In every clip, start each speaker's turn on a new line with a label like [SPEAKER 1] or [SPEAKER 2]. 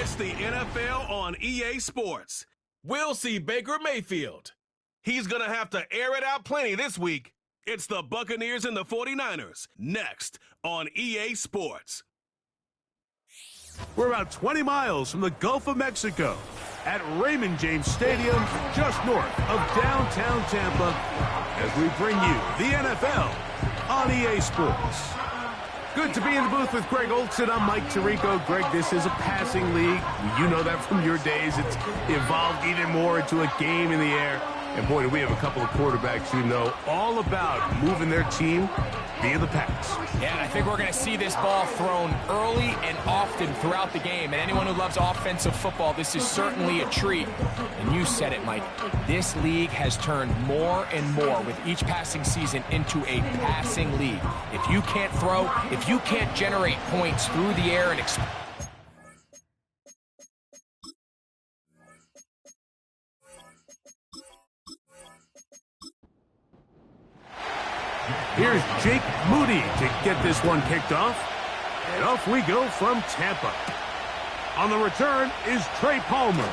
[SPEAKER 1] It's the NFL on EA Sports. We'll see Baker Mayfield. He's going to have to air it out plenty this week. It's the Buccaneers and the 49ers, next on EA Sports.
[SPEAKER 2] We're about 20 miles from the Gulf of Mexico at Raymond James Stadium, just north of downtown Tampa, as we bring you the NFL on EA Sports. Good to be in the booth with Greg Olson. I'm Mike Tirico. Greg, this is a passing league. You know that from your days. It's evolved even more into a game in the air. And boy, do we have a couple of quarterbacks who know all about moving their team via the pass.
[SPEAKER 3] Yeah, and I think we're going to see this ball thrown early and often throughout the game. And anyone who loves offensive football, this is certainly a treat. And you said it, Mike. This league has turned more and more with each passing season into a passing league. If you can't throw, if you can't generate points through the air and
[SPEAKER 2] Here's Jake Moody to get this one kicked off. And off we go from Tampa. On the return is Trey Palmer.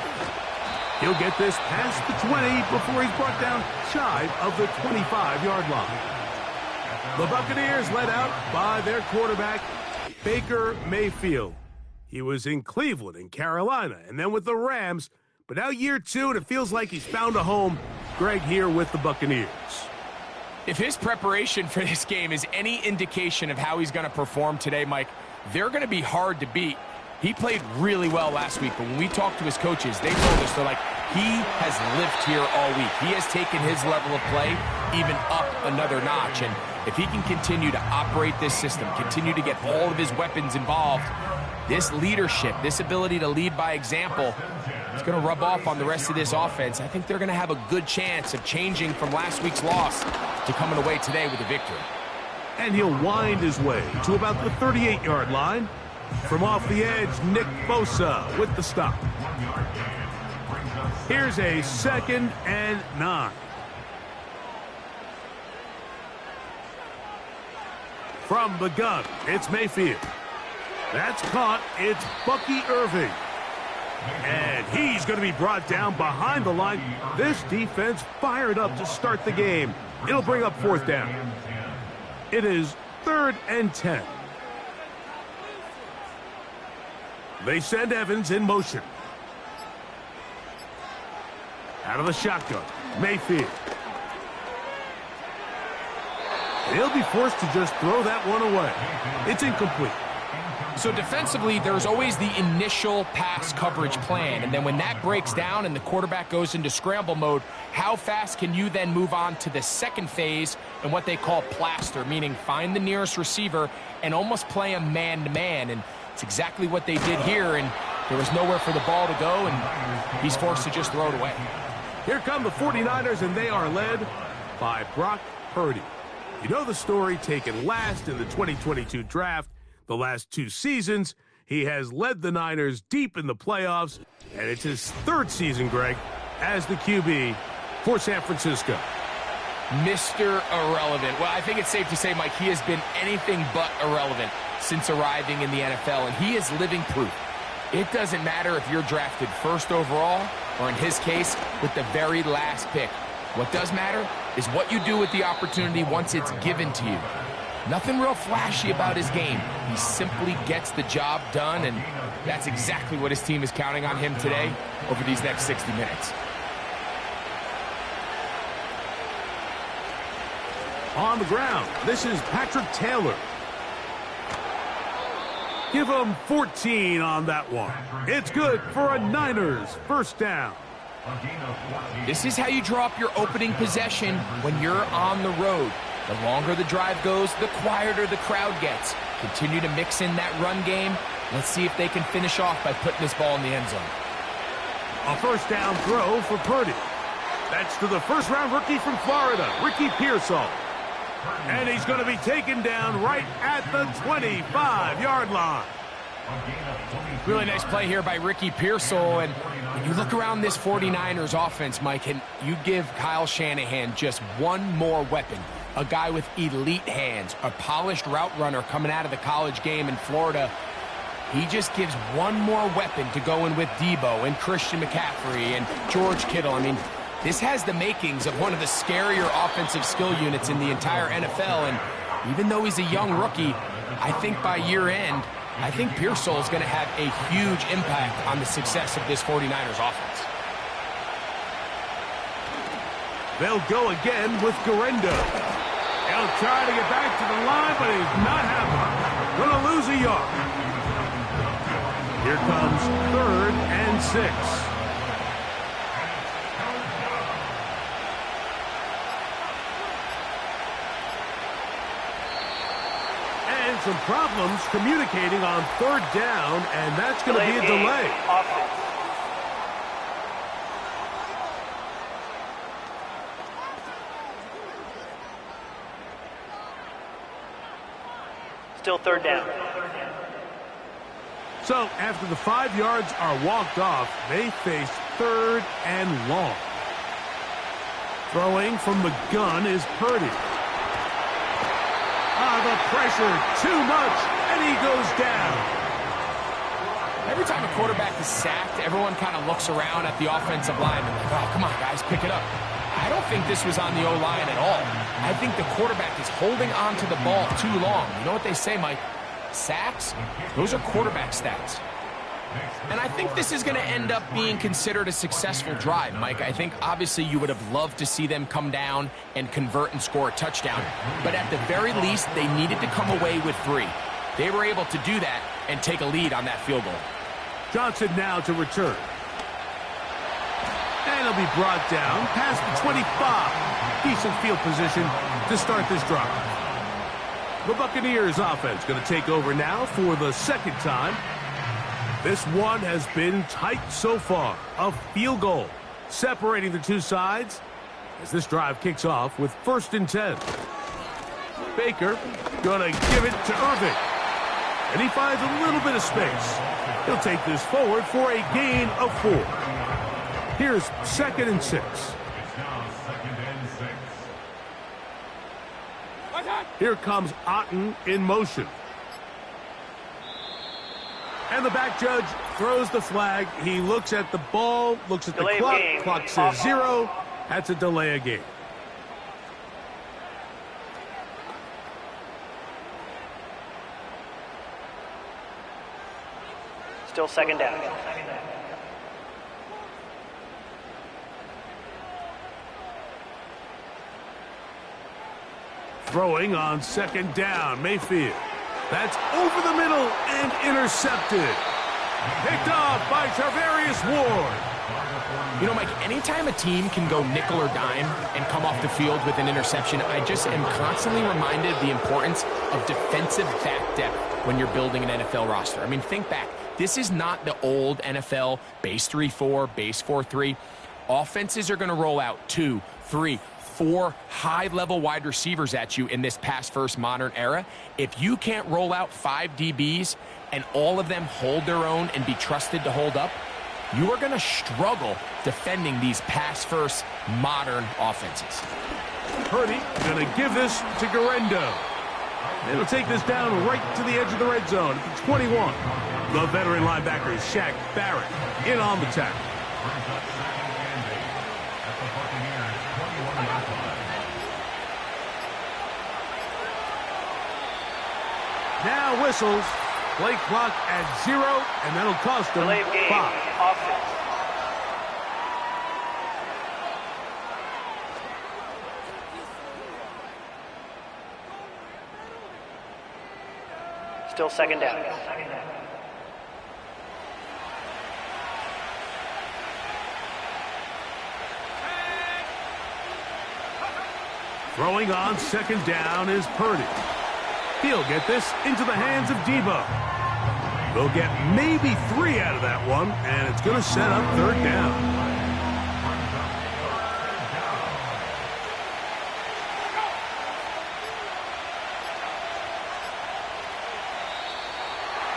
[SPEAKER 2] He'll get this past the 20 before he's brought down shy of the 25-yard line. The Buccaneers led out by their quarterback, Baker Mayfield. He was in Cleveland and Carolina and then with the Rams. But now year two, and it feels like he's found a home. Greg here with the Buccaneers.
[SPEAKER 3] if his preparation for this game is any indication of how he's going to perform today, Mike, they're going to be hard to beat. He played really well last week, but when we talked to his coaches, they told us, they're like, he has lived here all week. He has taken his level of play even up another notch. And if he can continue to operate this system, continue to get all of his weapons involved, this leadership, this ability to lead by example, is going to rub off on the rest of this offense. I think they're going to have a good chance of changing from last week's loss to coming away today with a victory.
[SPEAKER 2] And he'll wind his way to about the 38-yard line. From off the edge, Nick Bosa with the stop. Here's a 2nd and 9. From the gun, it's Mayfield. That's caught. It's Bucky Irving. And he's going to be brought down behind the line. This defense fired up to start the game. It'll bring up 4th down. It is 3rd and 10. They send Evans in motion. Out of the shotgun, Mayfield. He'll be forced to just throw that one away. It's incomplete.
[SPEAKER 3] So defensively, there's always the initial pass coverage plan. And then when that breaks down and the quarterback goes into scramble mode, how fast can you then move on to the second phase and what they call plaster, meaning find the nearest receiver and almost play a man-to-man. And it's exactly what they did here, and there was nowhere for the ball to go, and he's forced to just throw it away.
[SPEAKER 2] Here come the 49ers, and they are led by Brock Purdy. You know the story, taken last in the 2022 draft. The last 2 seasons, he has led the Niners deep in the playoffs, and it's his 3rd season, Greg, as the QB for San Francisco.
[SPEAKER 3] Mr. Irrelevant. Well, I think it's safe to say, Mike, he has been anything but irrelevant since arriving in the NFL, and he is living proof. It doesn't matter if you're drafted 1st overall, or in his case, with the very last pick. What does matter is what you do with the opportunity once it's given to you. Nothing real flashy about his game. He simply gets the job done, and that's exactly what his team is counting on him today over these next 60 minutes.
[SPEAKER 2] On the ground, this is Patrick Taylor. Give him 14 on that one. It's good for a Niners 1st down.
[SPEAKER 3] This is how you draw up your opening possession when you're on the road. The longer the drive goes, the quieter the crowd gets. Continue to mix in that run game. Let's see if they can finish off by putting this ball in the end zone.
[SPEAKER 2] A 1st down throw for Purdy. That's to the 1st-round rookie from Florida, Ricky Pearsall. And he's going to be taken down right at the 25-yard line.
[SPEAKER 3] Really nice play here by Ricky Pearsall. And when you look around this 49ers offense, Mike, and you give Kyle Shanahan just one more weapon, a guy with elite hands, a polished route runner coming out of the college game in Florida, he just gives one more weapon to go in with Debo and Christian McCaffrey and George Kittle. I mean, this has the makings of one of the scarier offensive skill units in the entire NFL, and even though he's a young rookie, I think by year end, I think Pearsall is going to have a huge impact on the success of this 49ers offense.
[SPEAKER 2] They'll go again with Garendo. He'll try to get back to the line, but it's not happening. Going to lose a yard. Here comes 3rd and 6. And some problems communicating on 3rd down, and that's going to be a delay.
[SPEAKER 4] Still 3rd down.
[SPEAKER 2] So after the 5 yards are walked off, they face 3rd and long. Throwing from the gun is Purdy. The pressure, too much, and he goes down.
[SPEAKER 3] Every time a quarterback is sacked, everyone kind of looks around at the offensive line and like, oh, come on, guys, pick it up. I don't think this was on the O-line at all. I think the quarterback is holding on to the ball too long. You know what they say, Mike? Sacks, those are quarterback stats. And I think this is going to end up being considered a successful drive, Mike. I think obviously you would have loved to see them come down and convert and score a touchdown. But at the very least, they needed to come away with 3. They were able to do that and take a lead on that field goal. Johnson now to return. And he'll be brought down past the 25. Decent field position to start this drive. The Buccaneers offense going to take over now for the 2nd time. This one has been tight so far. A field goal separating the two sides as this drive kicks off with 1st and 10. Baker going to give it to Irving. And he finds a little bit of space. He'll take this forward for a gain of 4. Here's 2nd and 6. Here comes Otten in motion. And the back judge throws the flag. He looks at the ball, looks at the clock. Clock says 0. That's a delay of game.
[SPEAKER 4] Still 2nd down.
[SPEAKER 2] Throwing on 2nd down, Mayfield. That's over the middle and intercepted. Picked off by Charvarius Ward.
[SPEAKER 3] You know, Mike, anytime a team can go nickel or dime and come off the field with an interception, I just am constantly reminded of the importance of defensive back depth when you're building an NFL roster. I mean, think back. This is not the old NFL base 3-4, base 4-3. Offenses are going to roll out 2, 3, 4 high-level wide receivers at you in this pass-first modern era. If you can't roll out 5 DBs and all of them hold their own and be trusted to hold up, you are going to struggle defending these pass-first modern offenses.
[SPEAKER 2] Purdy going to give this to Garendo. It'll take this down right to the edge of the red zone at the 21. The veteran linebacker, Shaq Barrett, in on the tackle. Now whistles. Play clock at 0, and that'll cost them 5.
[SPEAKER 4] Offense. Still 2nd down.
[SPEAKER 2] Throwing on 2nd down is Purdy. He'll get this into the hands of Debo. They'll get maybe 3 out of that one, and it's going to set up 3rd down.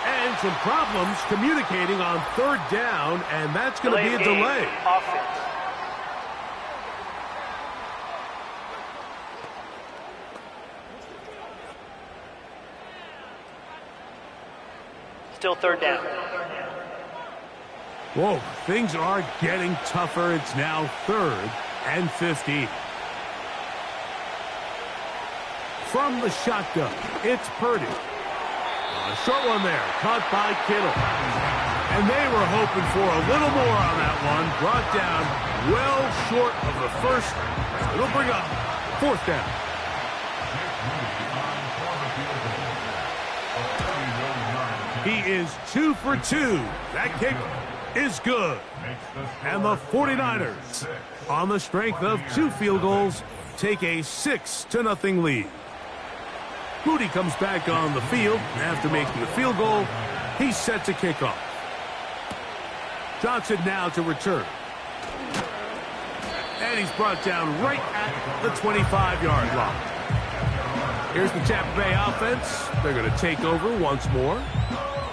[SPEAKER 2] And some problems communicating on 3rd down, and that's going to be a delay.
[SPEAKER 4] Offense. Still third down.
[SPEAKER 2] Whoa, things are getting tougher. It's now 3rd and 15. From the shotgun, it's Purdy. A short one there, caught by Kittle. And they were hoping for a little more on that one. Brought down well short of the first. It'll bring up 4th down. He is 2 for 2. That kick is good. And the 49ers, on the strength of 2 field goals, take a 6-0 lead. Moody comes back on the field after making the field goal. He's set to kick off. Johnson now to return. And he's brought down right at the 25-yard line. Here's the Tampa Bay offense. They're going to take over once more.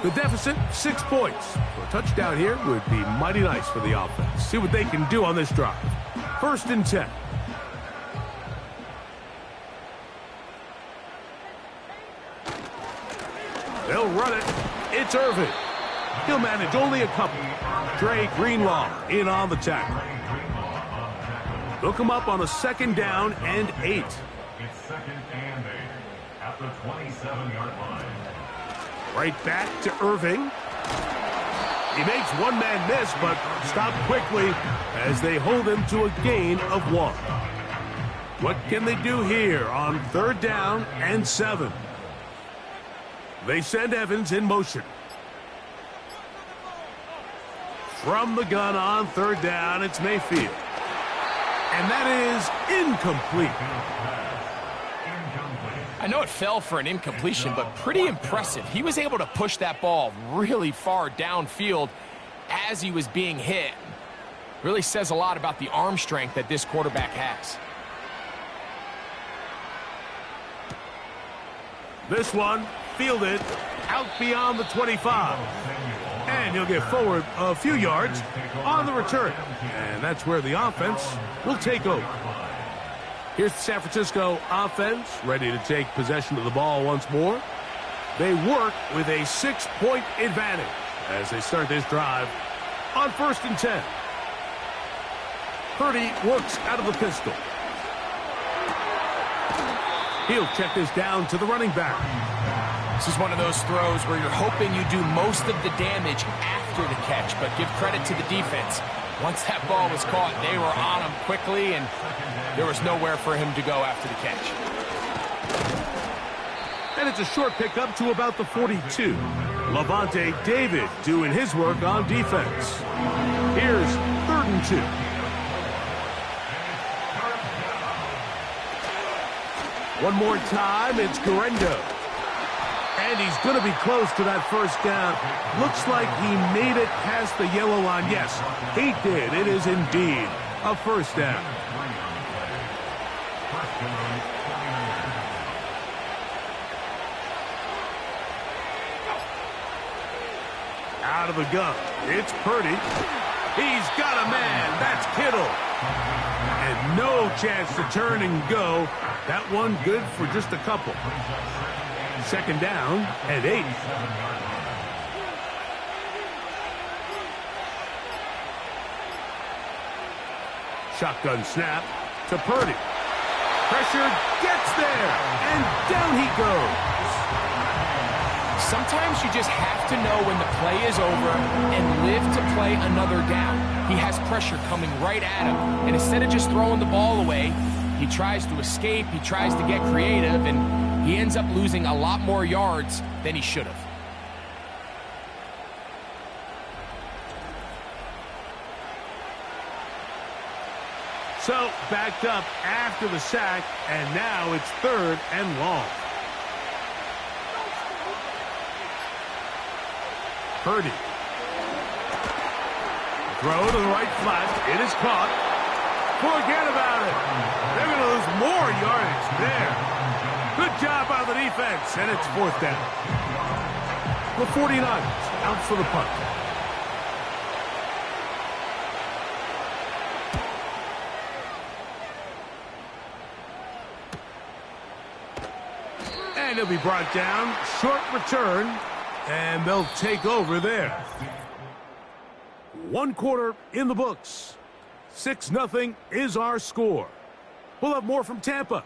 [SPEAKER 2] The deficit, 6 points. So a touchdown here would be mighty nice for the offense. See what they can do on this drive. 1st and 10. They'll run it. It's Irvin. He'll manage only a couple. Dre Greenlaw in on the tackle. They'll come up on a 2nd down and 8.
[SPEAKER 5] It's 2nd and 8 at the 27-yard line.
[SPEAKER 2] Right back to Irving. He makes one man miss, but stopped quickly as they hold him to a gain of 1. What can they do here on 3rd down and 7? They send Evans in motion. From the gun on 3rd down, it's Mayfield. And that is incomplete.
[SPEAKER 3] I know it fell for an incompletion, but pretty impressive. He was able to push that ball really far downfield as he was being hit. Really says a lot about the arm strength that this quarterback has.
[SPEAKER 2] This one fielded out beyond the 25. And he'll get forward a few yards on the return. And that's where the offense will take over. Here's the San Francisco offense ready to take possession of the ball once more. They work with a 6-point advantage as they start this drive on 1st and 10. Purdy works out of the pistol. He'll check this down to the running back.
[SPEAKER 3] This is one of those throws where you're hoping you do most of the damage after the catch, but give credit to the defense. Once that ball was caught, they were on him quickly, and there was nowhere for him to go after the catch.
[SPEAKER 2] And it's a short pickup to about the 42. Levante David doing his work on defense. Here's 3rd and 2. One more time, it's Guerrero. And he's going to be close to that 1st down. Looks like he made it past the yellow line. Yes, he did. It is indeed a 1st down. Out of the gun, it's Purdy. He's got a man. That's Kittle. And no chance to turn and go. That one good for just a couple. 2nd down and 8. Shotgun snap to Purdy. Pressure gets there, and down he goes.
[SPEAKER 3] Sometimes you just have to know when the play is over and live to play another down. He has pressure coming right at him, and instead of just throwing the ball away, he tries to escape, he tries to get creative, and he ends up losing a lot more yards than he should have.
[SPEAKER 2] So, backed up after the sack, and now it's 3rd and long. Purdy. Throw to the right flat. It is caught. Forget about it. They're going to lose more yardage there. Good job by the defense, and it's 4th down. The 49ers out for the punt. And he'll be brought down. Short return And they'll take over there. 1 quarter in the books. 6-0 is our score. We'll have more from Tampa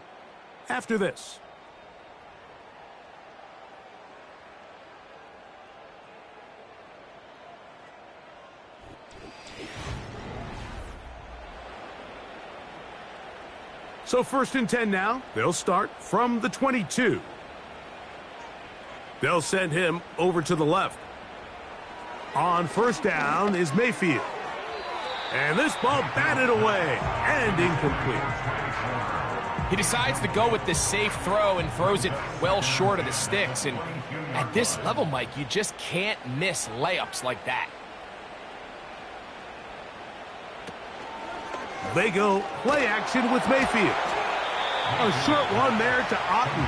[SPEAKER 2] after this. So 1st and 10 now. They'll start from the 22. They'll send him over to the left. On 1st down is Mayfield. And this ball batted away and incomplete.
[SPEAKER 3] He decides to go with the safe throw and throws it well short of the sticks. And at this level, Mike, you just can't miss layups like that.
[SPEAKER 2] They go play action with Mayfield. A short one there to Otten.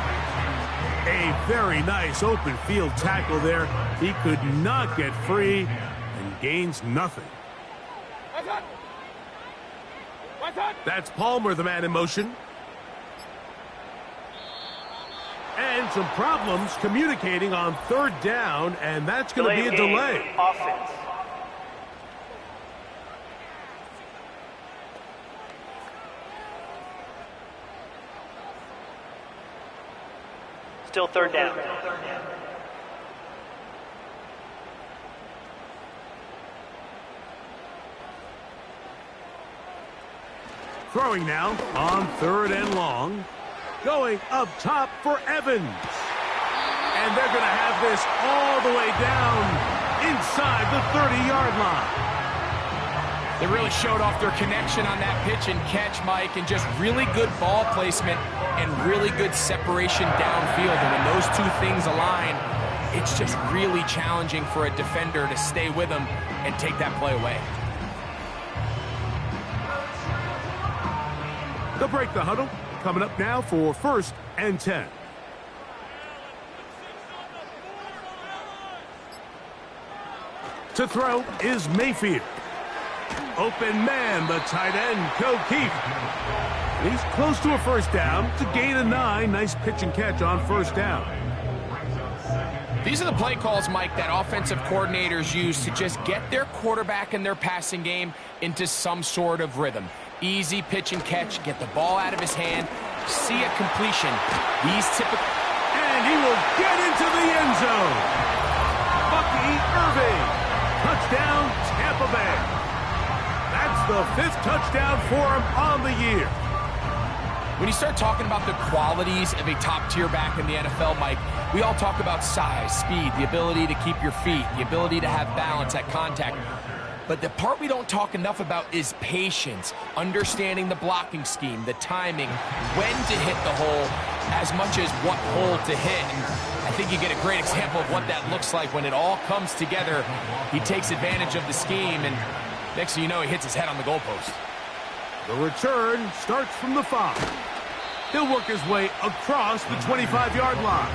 [SPEAKER 2] A very nice open field tackle there. He could not get free and gains nothing. That's Palmer, the man in motion. And some problems communicating on 3rd down, and that's going to be a delay.
[SPEAKER 4] Offense. Still 3rd down.
[SPEAKER 2] Throwing now on 3rd and long. Going up top for Evans. And they're going to have this all the way down inside the 30-yard line.
[SPEAKER 3] They really showed off their connection on that pitch and catch, Mike, and just really good ball placement and really good separation downfield. And when those two things align, it's just really challenging for a defender to stay with them and take that play away.
[SPEAKER 2] They'll break the huddle. Coming up now for 1st and 10. To throw is Mayfield. Open man, the tight end, O'Keefe. He's close to a 1st down to gain a 9. Nice pitch and catch on 1st down.
[SPEAKER 3] These are the play calls, Mike, that offensive coordinators use to just get their quarterback and their passing game into some sort of rhythm. Easy pitch and catch, get the ball out of his hand, see a completion. These typical...
[SPEAKER 2] And he will get into the end zone. Bucky Irving. Touchdown, Tampa Bay. That's the 5th touchdown for him on the year.
[SPEAKER 3] When you start talking about the qualities of a top-tier back in the NFL, Mike, we all talk about size, speed, the ability to keep your feet, the ability to have balance at contact. But the part we don't talk enough about is patience, understanding the blocking scheme, the timing, when to hit the hole, as much as what hole to hit. And I think you get a great example of what that looks like when it all comes together. He takes advantage of the scheme, and next thing you know, he hits his head on the goalpost.
[SPEAKER 2] The return starts from the 5. He'll work his way across the 25-yard line.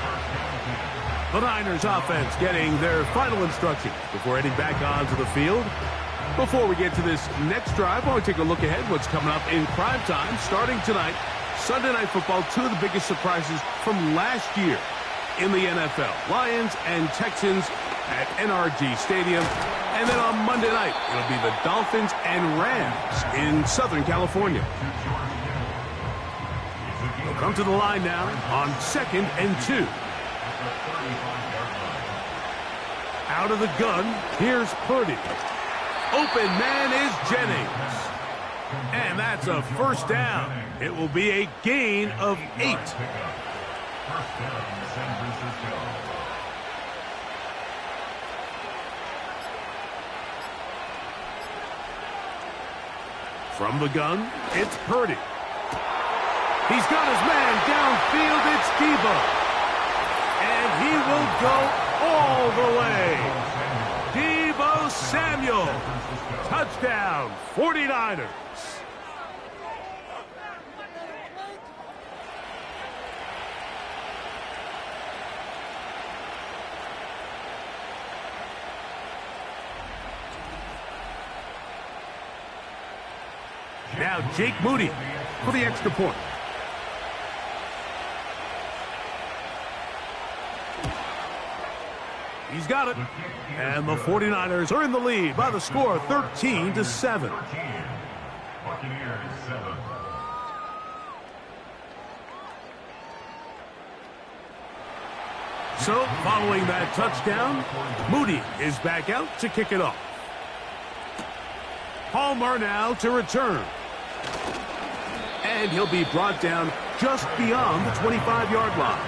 [SPEAKER 2] The Niners offense getting their final instructions before heading back onto the field. Before we get to this next drive, I want to take a look ahead what's coming up in prime time starting tonight. Sunday Night Football, 2 of the biggest surprises from last year in the NFL. Lions and Texans at NRG Stadium. And then on Monday night, it'll be the Dolphins and Rams in Southern California. They'll come to the line now on 2nd and 2. Out of the gun, here's Purdy. Open man is Jennings. And that's a 1st down. It will be a gain of 8. From the gun, it's Purdy. He's got his man downfield. It's Debo. And he will go all the way. Debo Samuel. Touchdown, 49ers. Now Jake Moody for the extra point. He's got it. And the 49ers are in the lead by the score of 13-7.
[SPEAKER 5] Buccaneers 7.
[SPEAKER 2] So, following that touchdown, Moody is back out to kick it off. Palmer now to return. And he'll be brought down just beyond the 25-yard line.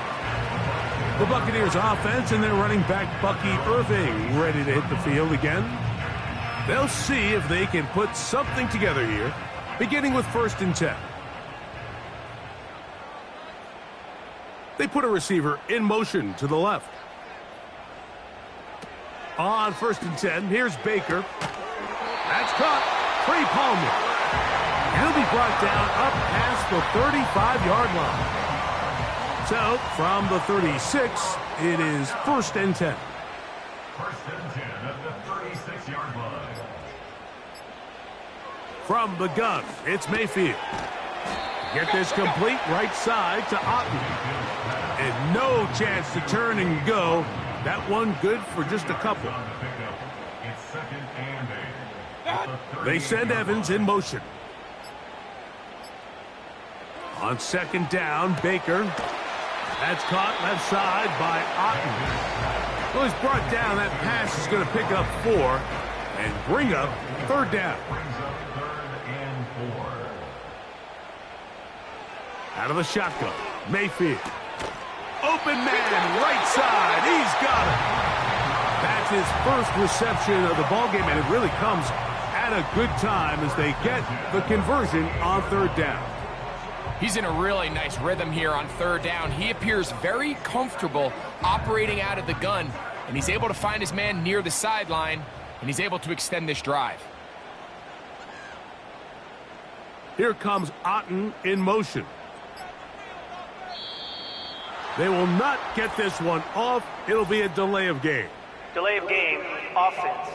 [SPEAKER 2] The Buccaneers offense and their running back Bucky Irving ready to hit the field again. They'll see if they can put something together here, beginning with 1st and 10. They put a receiver in motion to the left. On 1st and 10, here's Baker. That's caught. Trey Palmer. He'll be brought down up past the 35-yard line. So, from the 36, it is 1st and 10.
[SPEAKER 5] 1st and 10 at the 36-yard line.
[SPEAKER 2] From the gun, it's Mayfield. Get this complete right side to Otten. And no chance to turn and go. That one good for just a couple.
[SPEAKER 5] It's 2nd and 8.
[SPEAKER 2] They send Evans in motion. On 2nd down, Baker. That's caught left side by Otten. Well, he's brought down. That pass is going to pick up 4 and bring up 3rd down.
[SPEAKER 5] Brings up 3rd and 4.
[SPEAKER 2] Out of the shotgun, Mayfield. Open man, right side. He's got it. That's his first reception of the ballgame, and it really comes at a good time as they get the conversion on 3rd down.
[SPEAKER 3] He's in a really nice rhythm here on 3rd down. He appears very comfortable operating out of the gun, and he's able to find his man near the sideline, and he's able to extend this drive.
[SPEAKER 2] Here comes Otten in motion. They will not get this one off. It'll be a delay of game.
[SPEAKER 4] Delay of game, offense.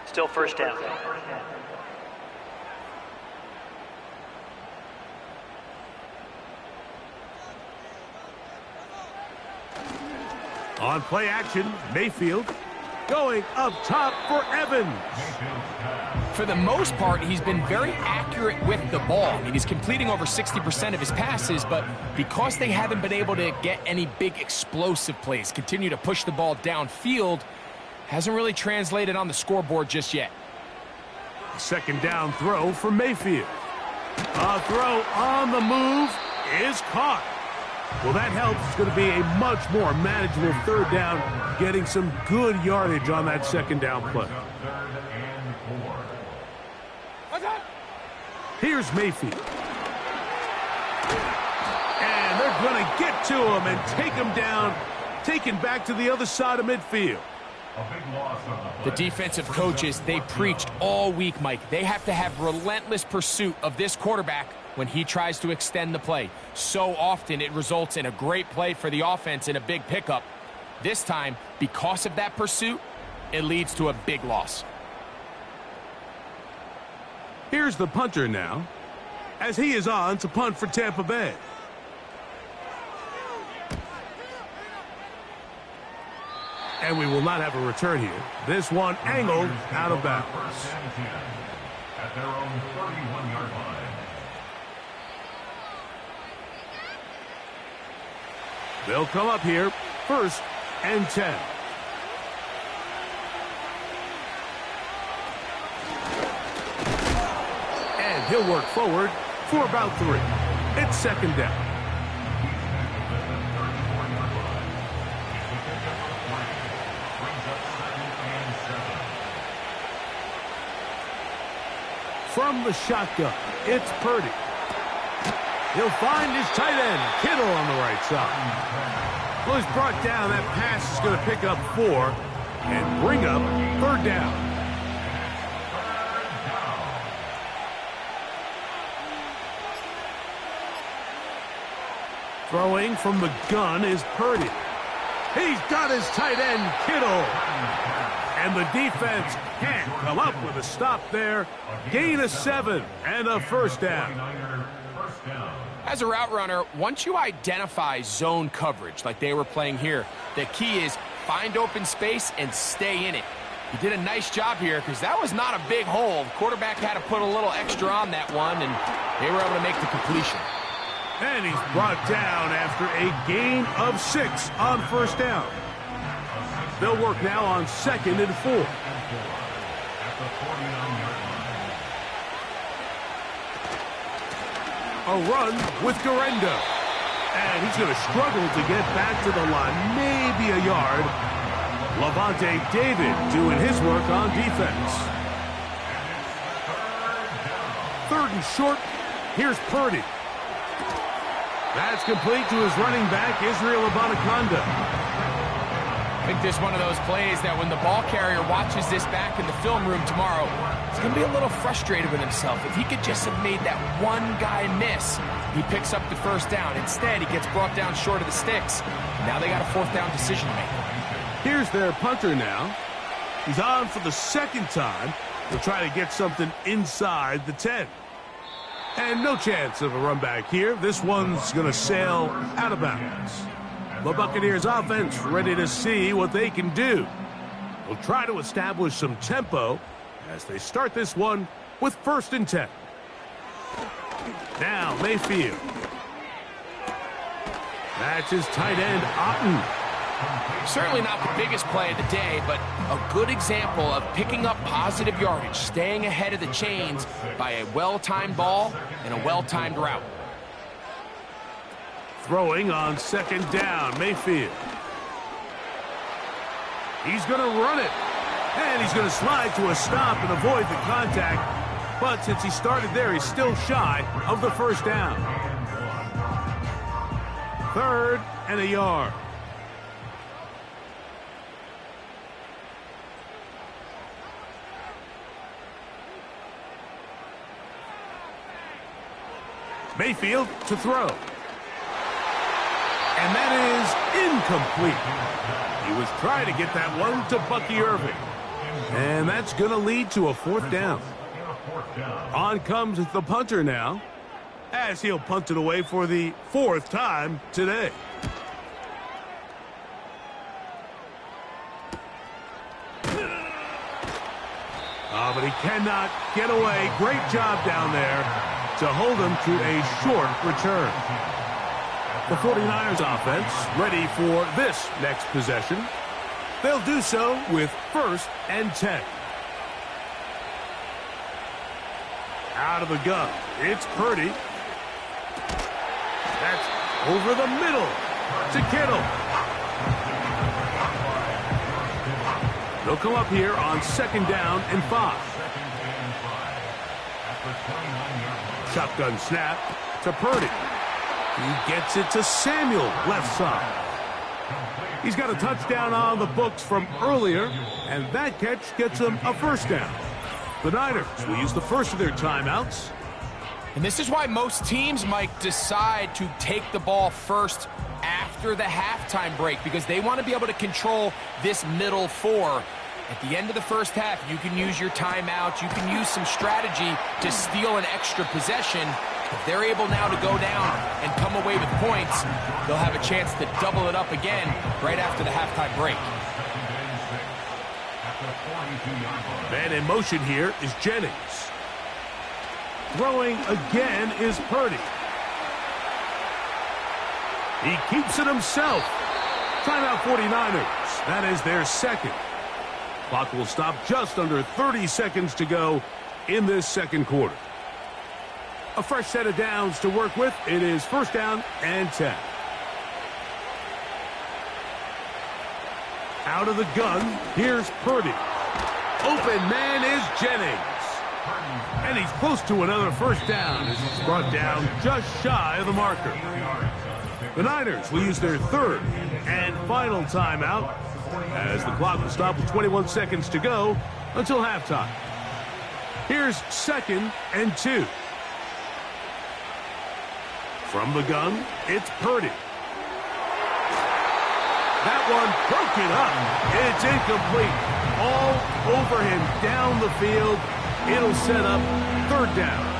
[SPEAKER 4] Still 1st down.
[SPEAKER 2] On play action, Mayfield going up top for Evans.
[SPEAKER 3] For the most part, he's been very accurate with the ball. I mean, he's completing over 60% of his passes, but because they haven't been able to get any big explosive plays, continue to push the ball downfield, hasn't really translated on the scoreboard just yet.
[SPEAKER 2] 2nd down throw for Mayfield. A throw on the move is caught. Well, that helps. It's going to be a much more manageable 3rd down, getting some good yardage on that 2nd down play.
[SPEAKER 5] 3rd and 4.
[SPEAKER 2] Here's Mayfield. And they're going to get to him and take him down, taken back to the other side of midfield.
[SPEAKER 5] A big loss on
[SPEAKER 3] The defensive coaches, they preached all week, Mike. They have to have relentless pursuit of this quarterback when he tries to extend the play. So often it results in a great play for the offense and a big pickup. This time, because of that pursuit, it leads to a big loss.
[SPEAKER 2] Here's the punter now, as he is on to punt for Tampa Bay. And we will not have a return here. This one angled out of bounds.
[SPEAKER 5] 1st and 10 at their own 31-yard line.
[SPEAKER 2] They'll come up here, 1st and 10. And he'll work forward for about 3. It's 2nd down. From the shotgun, it's Purdy. He'll find his tight end, Kittle, on the right side. Well, he's brought down. That pass is going to pick up 4 and bring up 3rd down. Throwing from the gun is Purdy. He's got his tight end, Kittle. And the defense can't come up with a stop there. Gain of 7 and a first down.
[SPEAKER 3] As a route runner, once you identify zone coverage like they were playing here, the key is find open space and stay in it. He did a nice job here because that was not a big hole. The quarterback had to put a little extra on that one, and they were able to make the completion.
[SPEAKER 2] And he's brought down after a gain of 6 on first down. They'll work now on 2nd and 4. A run with Garendo. And he's going to struggle to get back to the line, maybe a yard. Levante David doing his work on defense. 3rd and short. Here's Purdy. That's complete to his running back, Israel Abanikanda.
[SPEAKER 3] I think this is one of those plays that when the ball carrier watches this back in the film room tomorrow, he's going to be a little frustrated with himself. If he could just have made that one guy miss, he picks up the first down. Instead, he gets brought down short of the sticks. Now they got a 4th down decision to make.
[SPEAKER 2] Here's their punter now. He's on for the 2nd time. He'll try to get something inside the 10. And no chance of a run back here. This one's going to sail out of bounds. The Buccaneers offense ready to see what they can do. They'll try to establish some tempo as they start this one with 1st and 10. Now Mayfield. That's his tight end, Otten.
[SPEAKER 3] Certainly not the biggest play of the day, but a good example of picking up positive yardage, staying ahead of the chains by a well-timed ball and a well-timed route.
[SPEAKER 2] Throwing on 2nd down, Mayfield. He's going to run it. And he's going to slide to a stop and avoid the contact. But since he started there, he's still shy of the 1st down. 3rd and a yard. Mayfield to throw. And that is incomplete. He was trying to get that one to Bucky Irving. And that's going to lead to a 4th down. On comes the punter now, as he'll punt it away for the 4th time today. But he cannot get away. Great job down there to hold him to a short return. The 49ers offense ready for this next possession. They'll do so with 1st and 10. Out of the gun, it's Purdy. That's over the middle to Kittle. They'll come up here on 2nd down and 5. Shotgun snap to Purdy. He gets it to Samuel, left side. He's got a touchdown on the books from earlier, and that catch gets him a 1st down. The Niners will use the first of their timeouts.
[SPEAKER 3] And this is why most teams, Mike, decide to take the ball first after the halftime break, because they want to be able to control this middle 4. At the end of the 1st half, you can use your timeout. You can use some strategy to steal an extra possession. If they're able now to go down and come away with points, they'll have a chance to double it up again right after the halftime break.
[SPEAKER 2] Man in motion here is Jennings. Throwing again is Purdy. He keeps it himself. Timeout 49ers. That is their 2nd. Clock will stop just under 30 seconds to go in this 2nd quarter. A fresh set of downs to work with. It is 1st down and 10. Out of the gun, here's Purdy. Open man is Jennings. And he's close to another 1st down as he's brought down just shy of the marker. The Niners will use their 3rd and final timeout as the clock will stop with 21 seconds to go until halftime. Here's 2nd and 2. From the gun, it's Purdy. That one broken up. It's incomplete. all over him down the field. It'll set up third down.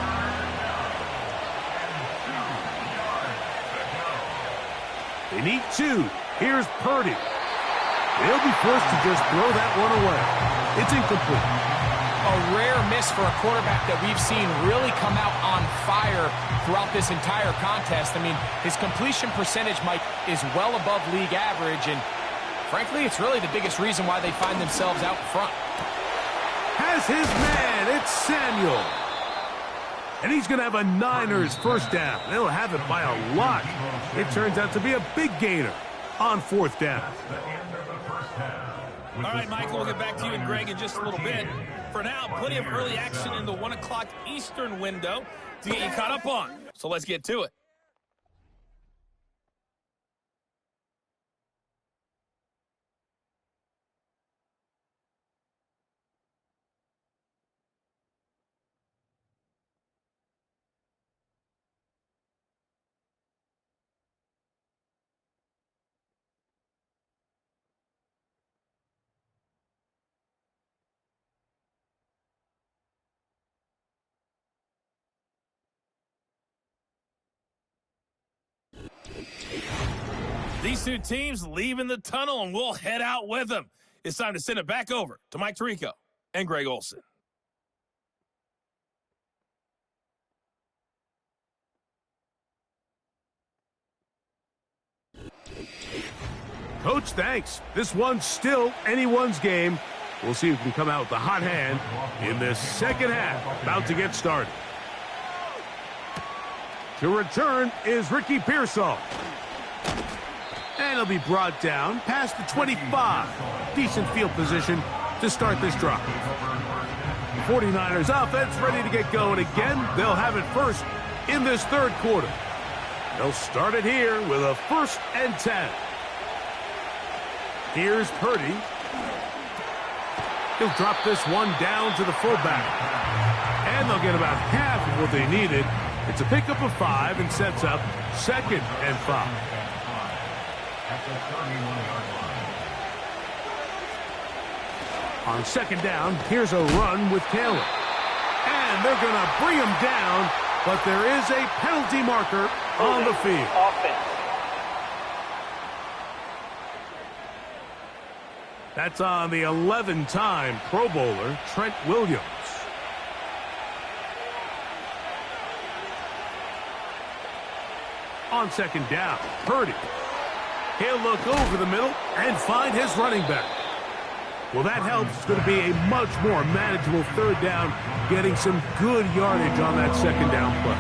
[SPEAKER 2] They need 2. Here's Purdy. They'll be forced to just throw that one away. It's incomplete.
[SPEAKER 3] A rare miss for a quarterback that we've seen really come out on fire throughout this entire contest. I mean, his completion percentage, Mike, is well above league average, and frankly, it's really the biggest reason why they find themselves out in front.
[SPEAKER 2] Has his man. It's Samuel. And he's going to have a Niners first down. They'll have it by a lot. It turns out to be a big gainer on fourth down.
[SPEAKER 6] All right, Michael, we'll get back to you and Greg in just a little bit. For now, plenty of early action in the 1 o'clock Eastern window to get you caught up on. So let's get to it. These two teams leaving the tunnel, and we'll head out with them. It's time to send it back over to Mike Tirico and Greg Olsen.
[SPEAKER 2] Coach, thanks. This one's still anyone's game. We'll see who can come out with the hot hand in this second half. About to get started. To return is Ricky Pearsall. And he'll be brought down past the 25. Decent field position to start this drive. 49ers offense ready to get going again. They'll have it first in this third quarter. They'll start it here with a 1st and 10. Here's Purdy. He'll drop this one down to the fullback. And they'll get about half of what they needed. It's a pickup of 5 and sets up 2nd and 5. On 2nd down, here's a run with Taylor. And they're going to bring him down, but there is a penalty marker on the field.
[SPEAKER 4] Offense.
[SPEAKER 2] That's on the 11-time Pro Bowler, Trent Williams. On 2nd down, Purdy. He'll look over the middle and find his running back. Well, that helps. It's going to be a much more manageable 3rd down, getting some good yardage on that 2nd down play.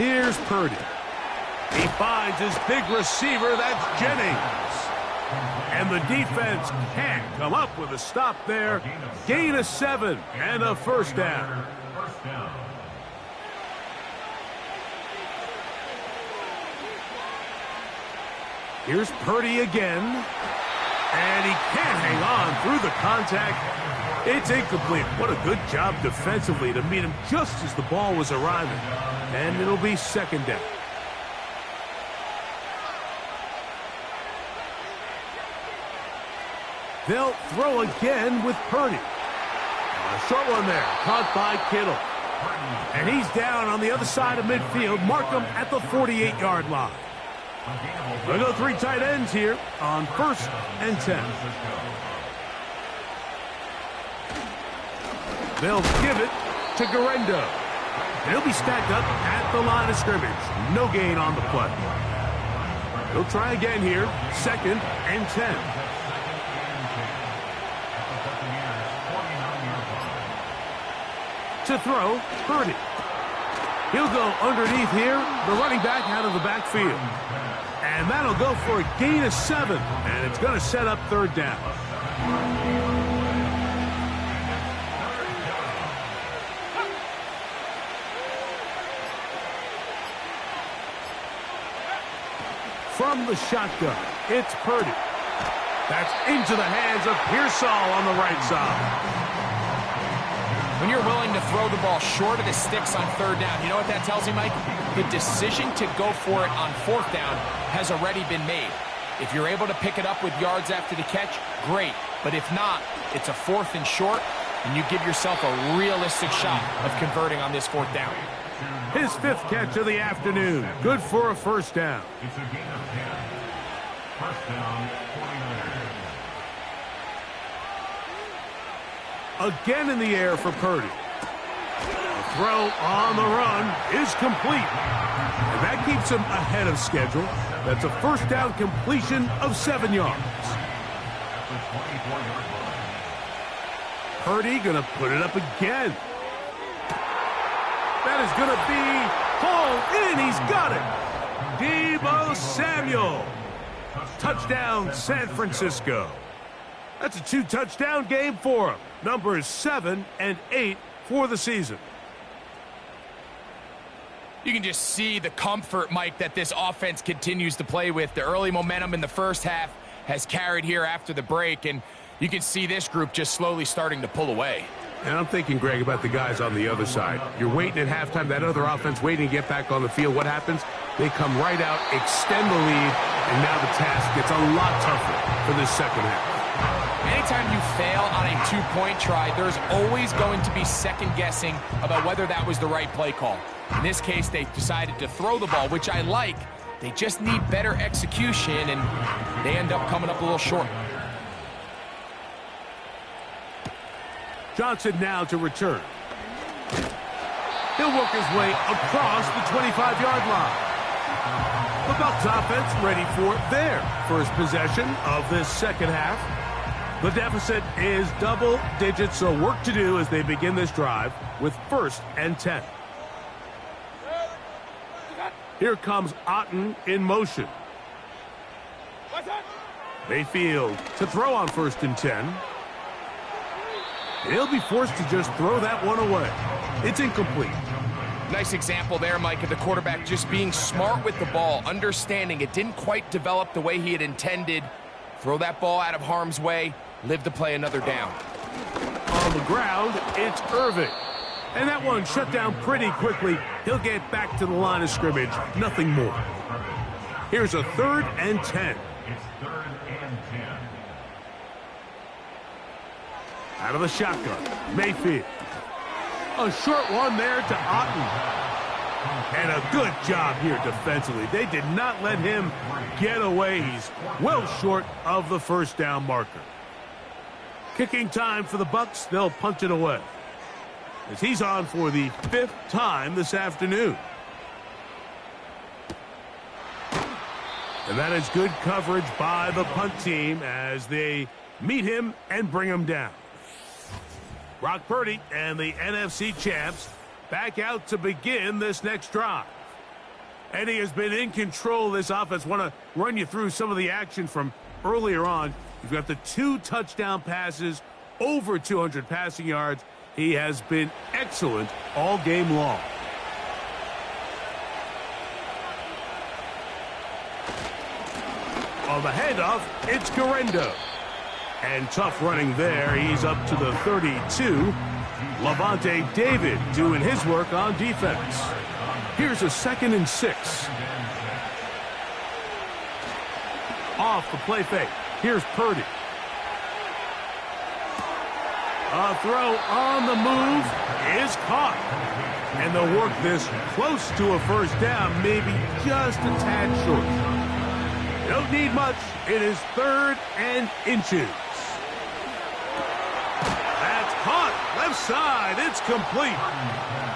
[SPEAKER 2] Here's Purdy. He finds his big receiver, that's Jennings. And the defense can't come up with a stop there. Gain of 7 and a 1st down. Here's Purdy again. And he can't hang on through the contact. It's incomplete. What a good job defensively to meet him just as the ball was arriving. And it'll be 2nd down. They'll throw again with Purdy. A short one there, caught by Kittle. And he's down on the other side of midfield. Mark him at the 48-yard line. They'll go 3 tight ends here on 1st and 10. They'll give it to Garendo. And he'll be stacked up at the line of scrimmage. No gain on the play. They'll try again here, 2nd and 10. To throw, Purdy. He'll go underneath here, the running back out of the backfield. And that'll go for a gain of 7, and it's going to set up 3rd down. From the shotgun, it's Purdy. That's into the hands of Pearsall on the right side.
[SPEAKER 3] When you're willing to throw the ball short of the sticks on third down, you know what that tells me, Mike? The decision to go for it on fourth down has already been made. If you're able to pick it up with yards after the catch, great. But if not, it's a 4th and short, and you give yourself a realistic shot of converting on this 4th down.
[SPEAKER 2] His 5th catch of the afternoon. Good for a first down.
[SPEAKER 5] It's a gain of 10. First down, 49ers.
[SPEAKER 2] Again in the air for Purdy. The throw on the run is complete. And that keeps him ahead of schedule. That's a first down completion of 7 yards.
[SPEAKER 5] At the 24-yard line.
[SPEAKER 2] Purdy going to put it up again. That is going to be hauled in. He's got it. Deebo Samuel. Touchdown, San Francisco. That's a 2-touchdown game for him. Numbers 7 and 8 for the season.
[SPEAKER 3] You can just see the comfort, Mike, that this offense continues to play with. The early momentum in the first half has carried here after the break, and you can see this group just slowly starting to pull away.
[SPEAKER 2] And I'm thinking, Greg, about the guys on the other side. You're waiting at halftime, that other offense waiting to get back on the field. What happens? They come right out, extend the lead, and now the task gets a lot tougher for this second half.
[SPEAKER 3] Anytime you fail on a 2-point try, there's always going to be second guessing about whether that was the right play call. In this case, they decided to throw the ball, which I like. They just need better execution, and they end up coming up a little short.
[SPEAKER 2] Johnson now to return. He'll work his way across the 25-yard line. The Bucs offense ready for their first possession of this second half. The deficit is double digits, so work to do as they begin this drive with 1st and 10. Here comes Otten in motion. Mayfield to throw on 1st and 10. He'll be forced to just throw that one away. It's incomplete.
[SPEAKER 3] Nice example there, Mike, of the quarterback just being smart with the ball, understanding it didn't quite develop the way he had intended. Throw that ball out of harm's way, live to play another down.
[SPEAKER 2] On the ground, it's Irving. And that one shut down pretty quickly. He'll get back to the line of scrimmage, nothing more. Here's a 3rd and 10.
[SPEAKER 5] It's 3rd and 10.
[SPEAKER 2] Out of the shotgun, Mayfield. A short one there to Otten. And a good job here defensively. They did not let him get away. He's well short of the first down marker. Kicking time for the Bucs. They'll punch it away, as he's on for the 5th time this afternoon. And that is good coverage by the punt team as they meet him and bring him down. Brock Purdy and the NFC champs back out to begin this next drive. And he has been in control of this offense. Want to run you through some of the action from earlier on. You've got the 2 touchdown passes, over 200 passing yards. He has been excellent all game long. On the handoff, it's Garendo. And tough running there. He's up to the 32. Levante David doing his work on defense. Here's a 2nd and 6. Off the play fake. Here's Purdy. A throw on the move is caught. And they'll work this close to a first down, maybe just a tad short. They don't need much. It is 3rd and inches. That's caught. Left side. It's complete.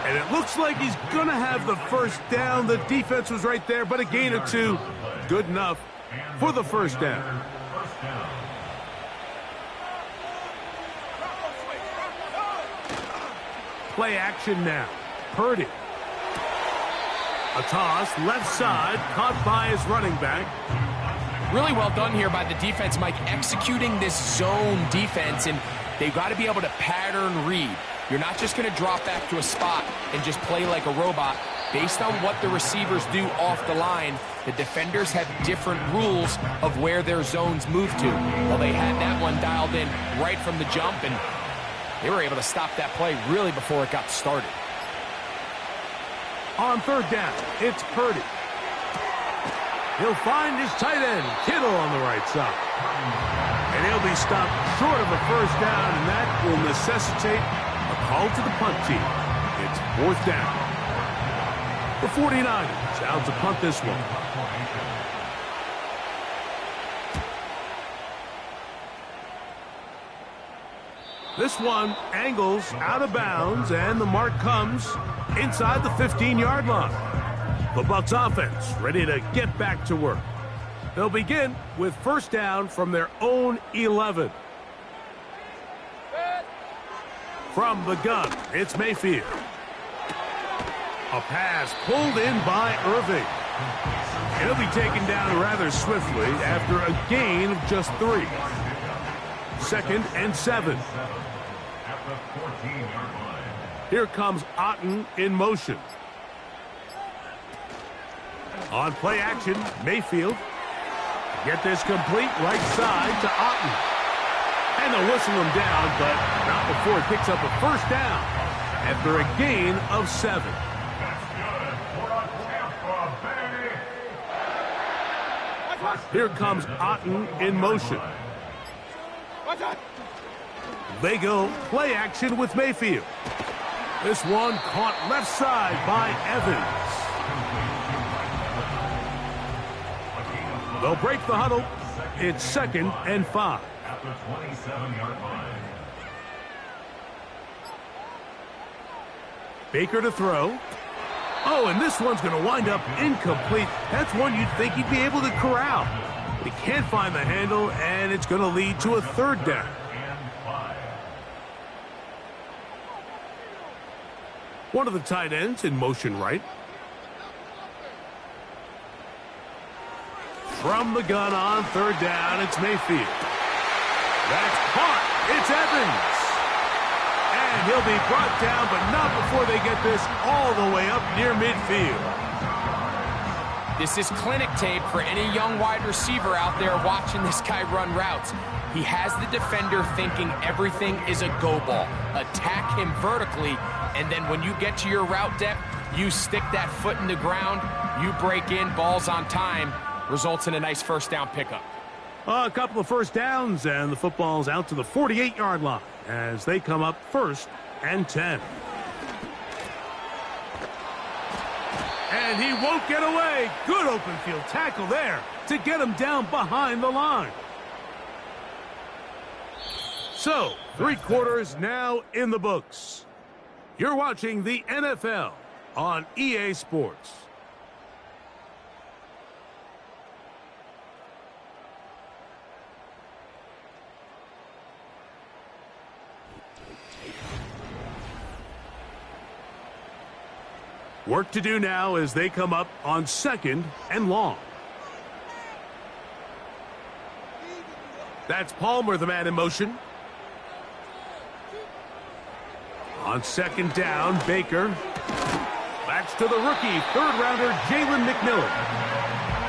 [SPEAKER 2] And it looks like he's going to have the first down. The defense was right there, but a gain of 2. Good enough for the first down. Play action now. Purdy. A toss, left side, caught by his running back.
[SPEAKER 3] Really well done here by the defense, Mike, executing this zone defense, and they've got to be able to pattern read. You're not just going to drop back to a spot and just play like a robot. Based on what the receivers do off the line, the defenders have different rules of where their zones move to. Well, they had that one dialed in right from the jump, and They were able to stop that play really before it got started.
[SPEAKER 2] On third down, it's Purdy. He'll find his tight end, Kittle, on the right side. And he'll be stopped short of a first down, and that will necessitate a call to the punt team. It's fourth down. The 49ers out to punt this one. This one angles out of bounds, and the mark comes inside the 15-yard line. The Bucs offense ready to get back to work. They'll begin with first down from their own 11. From the gun, it's Mayfield. A pass pulled in by Irving. He'll be taken down rather swiftly after a gain of just 3. 2nd and 7. Here comes Otten in motion. On play action, Mayfield. Get this complete right side to Otten. And they'll whistle him down, but not before it picks up a first down after a gain of 7. Here comes Otten in motion. They go play action with Mayfield. This one caught left side by Evans. They'll break the huddle. It's 2nd and 5.
[SPEAKER 5] At the 27-yard line.
[SPEAKER 2] Baker to throw. Oh, and this one's going to wind up incomplete. That's one you'd think he'd be able to corral. But he can't find the handle, and it's going to lead to a third down. One of the tight ends in motion right. From the gun on third down, it's Mayfield. That's caught. It's Evans. And he'll be brought down, but not before they get this all the way up near midfield.
[SPEAKER 3] This is clinic tape for any young wide receiver out there watching this guy run routes. He has the defender thinking everything is a go ball. Attack him vertically, and then when you get to your route depth, you stick that foot in the ground, you break in, balls on time, results in a nice first down pickup.
[SPEAKER 2] A couple of first downs, and the football's out to the 48-yard line as they come up 1st and 10. And he won't get away. Good open field tackle there to get him down behind the line. So, 3 quarters now in the books. You're watching the NFL on EA Sports. Work to do now as they come up on 2nd and long. That's Palmer, the man in motion. On 2nd down, Baker. Backs to the rookie, 3rd-rounder, Jalen McMillan.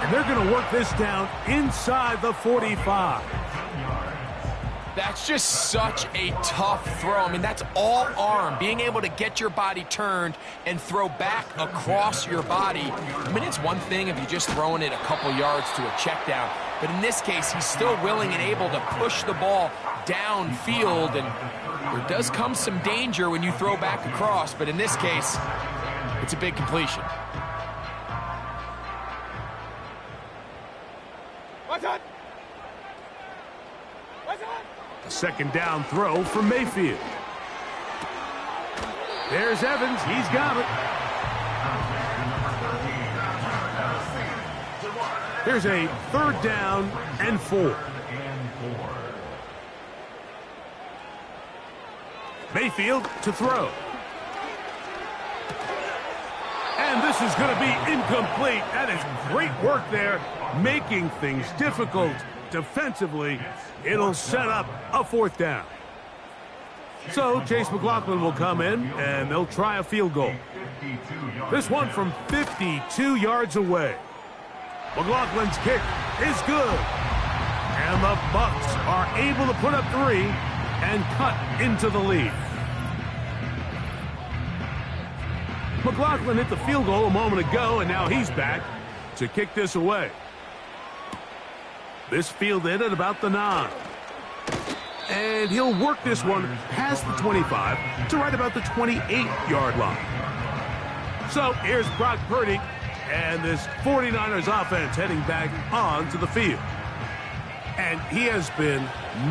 [SPEAKER 2] And they're going to work this down inside the 45.
[SPEAKER 3] That's just such a tough throw. I mean, that's all arm. Being able to get your body turned and throw back across your body. I mean, it's one thing if you're just throwing it a couple yards to a check down. But in this case, he's still willing and able to push the ball downfield. And there does come some danger when you throw back across. But in this case, it's a big completion.
[SPEAKER 2] A 2nd down throw from Mayfield. There's Evans. He's got it. Here's a 3rd down and 4. Mayfield to throw. And this is going to be incomplete. That is great work there, making things difficult defensively. It'll set up a 4th down. So Chase McLaughlin will come in, and they'll try a field goal. This one from 52 yards away. McLaughlin's kick is good. And the Bucs are able to put up 3 and cut into the lead. McLaughlin hit the field goal a moment ago, and now he's back to kick this away. This fielded at about the 9. And he'll work this one past the 25 to right about the 28-yard line. So here's Brock Purdy and this 49ers offense heading back onto the field. And he has been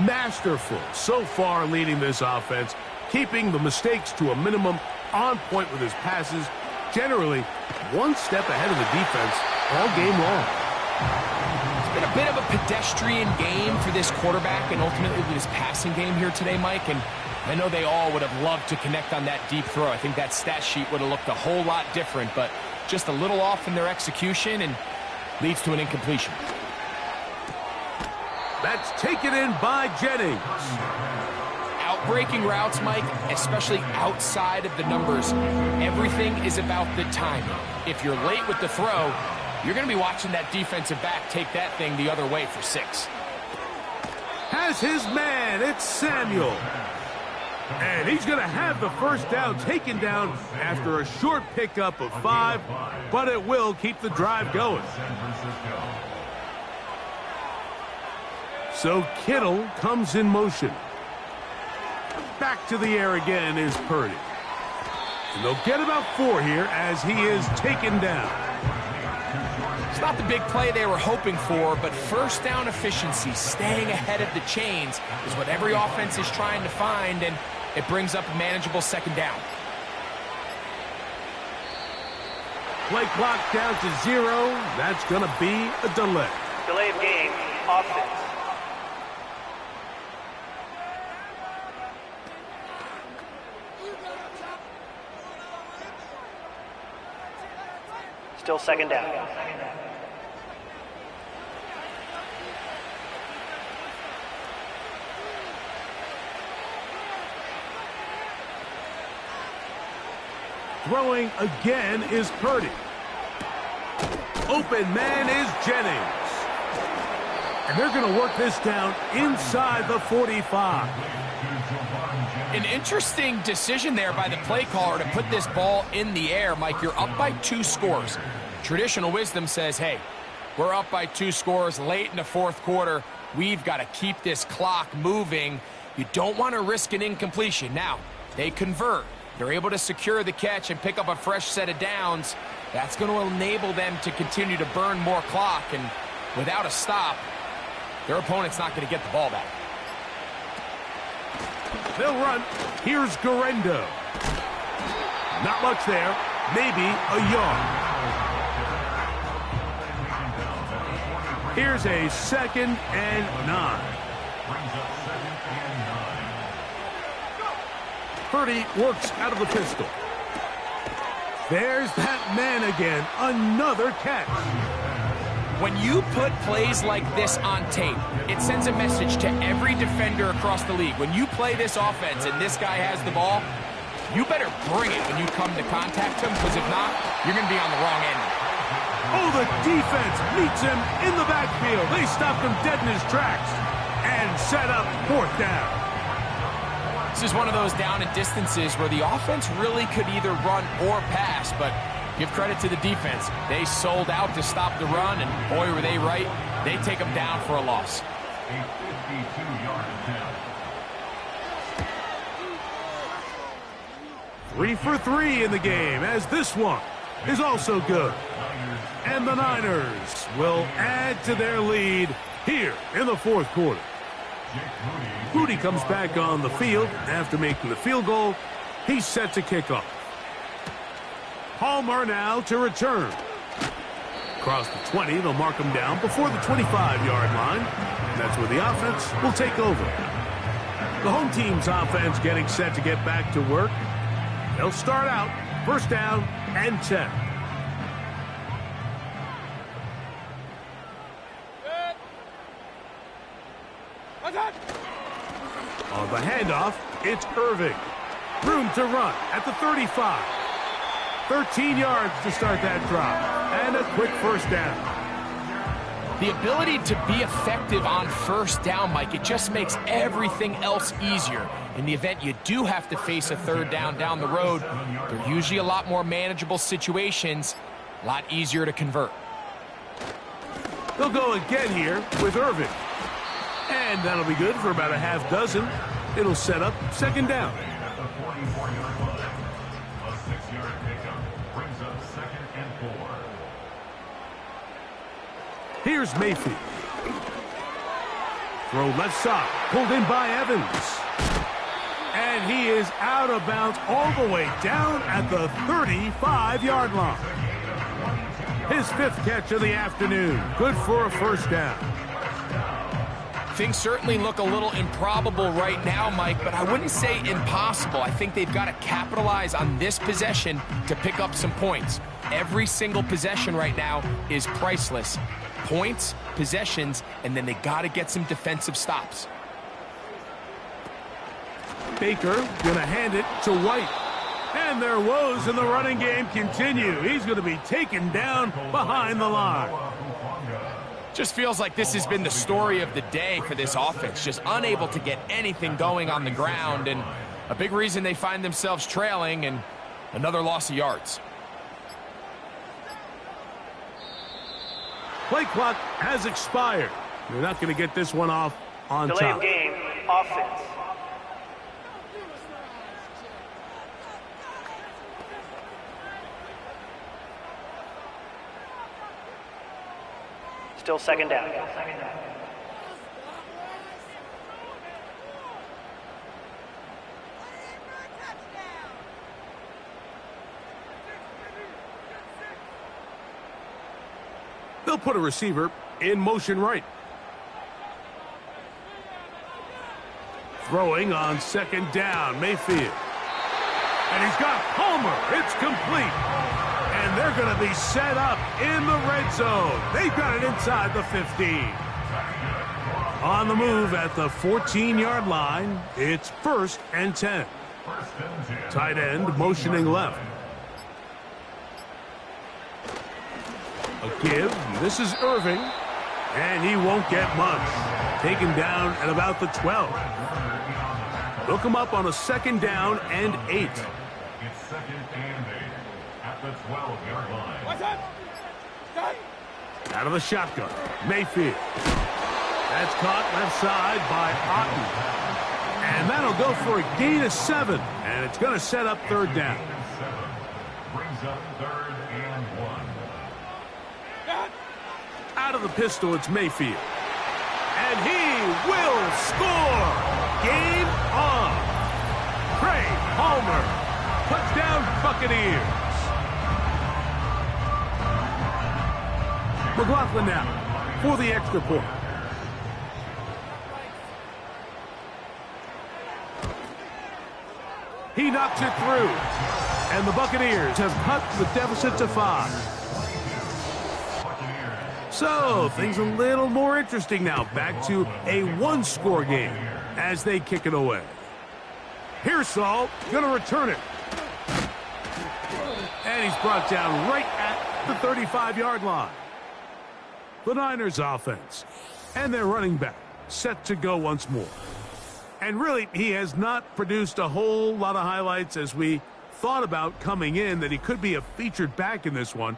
[SPEAKER 2] masterful so far leading this offense, keeping the mistakes to a minimum, on point with his passes, generally one step ahead of the defense all game long.
[SPEAKER 3] It's been a bit of a pedestrian game for this quarterback and ultimately this passing game here today, Mike. And I know they all would have loved to connect on that deep throw. I think that stat sheet would have looked a whole lot different, but just a little off in their execution and leads to an incompletion.
[SPEAKER 2] That's taken in by Jennings.
[SPEAKER 3] Outbreaking routes, Mike, especially outside of the numbers, everything is about the timing. If you're late with the throw, you're going to be watching that defensive back take that thing the other way for 6.
[SPEAKER 2] Has his man, it's Samuel. And he's going to have the first down taken down after a short pickup of 5, but it will keep the drive going. So Kittle comes in motion. Back to the air again is Purdy. And they'll get about 4 here as he is taken down.
[SPEAKER 3] It's not the big play they were hoping for, but first down efficiency, staying ahead of the chains, is what every offense is trying to find, and it brings up a manageable second down.
[SPEAKER 2] Play clock down to 0. That's going to be a delay.
[SPEAKER 4] Delay of game, offense. Still second down.
[SPEAKER 2] Throwing again is Purdy. Open man is Jennings. And they're going to work this down inside the 45.
[SPEAKER 3] An interesting decision there by the play caller to put this ball in the air. Mike, you're up by 2 scores. Traditional wisdom says, hey, we're up by 2 scores late in the 4th quarter. We've got to keep this clock moving. You don't want to risk an incompletion. Now, they convert. They're able to secure the catch and pick up a fresh set of downs. That's going to enable them to continue to burn more clock. And without a stop, their opponent's not going to get the ball back.
[SPEAKER 2] They'll run. Here's Garendo. Not much there. Maybe a yard. Here's a 2nd and 9. Purdy works out of the pistol. There's that man again. Another catch.
[SPEAKER 3] When you put plays like this on tape, it sends a message to every defender across the league. When you play this offense and this guy has the ball, you better bring it when you come to contact him, because if not, you're going to be on the wrong end.
[SPEAKER 2] Oh, the defense meets him in the backfield. They stopped him dead in his tracks and set up 4th down.
[SPEAKER 3] This is one of those down and distances where the offense really could either run or pass, but give credit to the defense. They sold out to stop the run, and boy, were they right. They take them down for a loss.
[SPEAKER 5] A 52-yard attempt.
[SPEAKER 2] 3 for 3 in the game, as this one is also good. And the Niners will add to their lead here in the 4th quarter. Moody comes back on the field after making the field goal. He's set to kick off. Palmer now to return. Across the 20, they'll mark him down before the 25-yard line. That's where the offense will take over. The home team's offense getting set to get back to work. They'll start out 1st down and 10. On the handoff, it's Irving. Room to run at the 35. 13 yards to start that drive. And a quick 1st down.
[SPEAKER 3] The ability to be effective on first down, Mike, it just makes everything else easier. In the event you do have to face a third down the road, they're usually a lot more manageable situations, a lot easier to convert.
[SPEAKER 2] They'll go again here with Irving. And that'll be good for about a half dozen. It'll set up second down.
[SPEAKER 5] At the 44-yard line, a 6-yard pickup brings up 2nd and 4.
[SPEAKER 2] Here's Mayfield. Throw left side. Pulled in by Evans. And he is out of bounds all the way down at the 35-yard line. His 5th catch of the afternoon. Good for a first down.
[SPEAKER 3] Things certainly look a little improbable right now, Mike, but I wouldn't say impossible. I think they've got to capitalize on this possession to pick up some points. Every single possession right now is priceless. Points, possessions, and then they got to get some defensive stops.
[SPEAKER 2] Baker going to hand it to White. And their woes in the running game continue. He's going to be taken down behind the line.
[SPEAKER 3] Just feels like this has been the story of the day for this offense. Just unable to get anything going on the ground, and a big reason they find themselves trailing and another loss of yards.
[SPEAKER 2] Play clock has expired. They're not going to get this one off on
[SPEAKER 4] Delay
[SPEAKER 2] top.
[SPEAKER 4] of game, offense. Still second down.
[SPEAKER 2] They'll put a receiver in motion right. Throwing on second down, Mayfield. And he's got Palmer. It's complete. And they're going to be set up in the red zone. They've got it inside the 15. On the move at the 14-yard line, it's 1st and 10. Tight end motioning left. A give. This is Irving. And he won't get much. Taken down at about the 12. They'll come up on a 2nd down and 8.
[SPEAKER 5] It's 2nd and 8 at the 12-yard line.
[SPEAKER 6] What's up?
[SPEAKER 2] Out of the shotgun, Mayfield. That's caught left side by Otten. And that'll go for a gain of 7. And it's going to set up 3rd down.
[SPEAKER 5] 7 brings up 3rd and 1.
[SPEAKER 2] Out of the pistol, it's Mayfield. And he will score! Game on! Trey Palmer. Touchdown, Buccaneers. McLaughlin now for the extra point. He knocks it through. And the Buccaneers have cut the deficit to 5. So, things a little more interesting now. Back to a 1-score game as they kick it away. Pearsall going to return it. And he's brought down right at the 35-yard line. The Niners offense and their running back set to go once more. And really, he has not produced a whole lot of highlights as we thought about coming in that he could be a featured back in this one.